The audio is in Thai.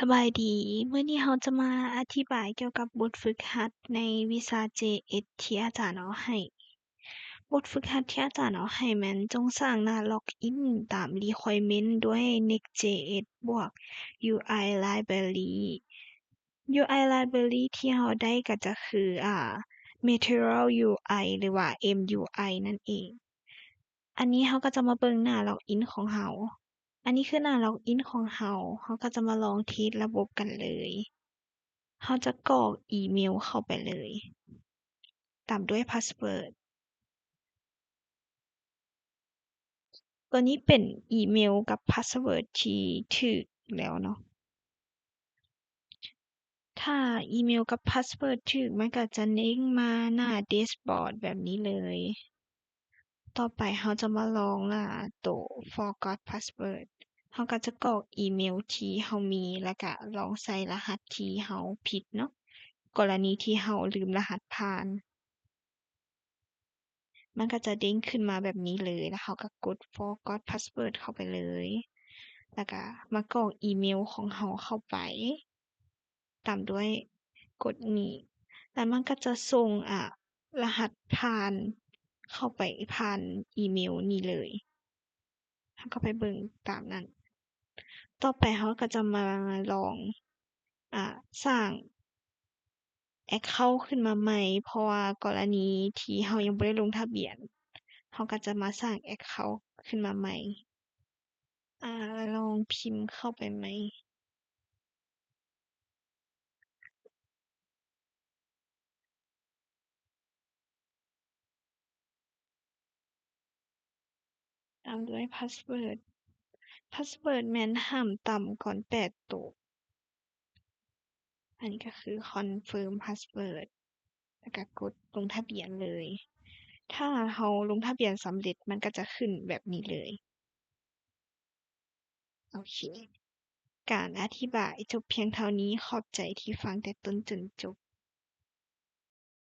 สบายดี มื้อนี้เราจะมาอธิบายเกี่ยวกับบทฝึกหัดในวิชา JS ที่อาจารย์เอาให้ บทฝึกหัดที่อาจารย์เอาให้แม่นจงสร้างหน้าล็อกอินตาม requirement ด้วย Next.js บวก UI Library UI Library ที่เราได้ก็จะคือMaterial UI หรือว่า MUI นั่นเอง อันนี้เราก็จะมาเบิ่งหน้าล็อกอินของเรา อันนี้คือหน้าล็อกอินของเราก็จะมาลองเทสระบบกันเลย เราจะกรอกอีเมลเข้าไปเลย ตามด้วยพาสเวิร์ด ตัวนี้เป็นอีเมลกับพาสเวิร์ดที่ถูกแล้วเนาะ ถ้าอีเมลกับพาสเวิร์ดถูกมันก็จะเด้งมาหน้าแดชบอร์ดแบบนี้เลย ต่อไปเราจะมาลองตัว forgot password เราก็จะกรอกอีเมลที่เรามีแล้วก็ลองใส่รหัสที่เราผิดเนาะ กรณีที่เราลืมรหัสผ่าน มันก็จะเด้งขึ้นมาแบบนี้เลย แล้วเราก็กด forgot password เข้าไปเลย แล้วก็มากรอกอีเมลของเราเข้าไป ตามด้วยกดนี้ แล้วมันก็จะส่งรหัสผ่านเข้าไปผ่านอีเมลนี้เลยเราก็ไปเบิ่งตามนั้น ต่อไปเราก็จะมาลองสร้างแอ็กเคานต์ขึ้นมาใหม่ เพราะว่ากรณีที่เรายังบ่ได้ลงทะเบียน เราก็จะมาสร้างแอ็กเคานต์ขึ้นมาใหม่ ลองพิมพ์เข้าไปไหม ตามด้วยพาสเวิร์ด พาสเวิร์ดแม่นห้ามต่ำก่อน8ตัว อันนี้ก็คือคอนเฟิร์มพาสเวิร์ด แล้วก็กดลงทะเบียนเลย ถ้าเราลงทะเบียนสำเร็จมันก็จะขึ้นแบบนี้เลย โอเค การอธิบายจบเพียงเท่านี้ ขอบใจที่ฟังแต่ต้นจนจบ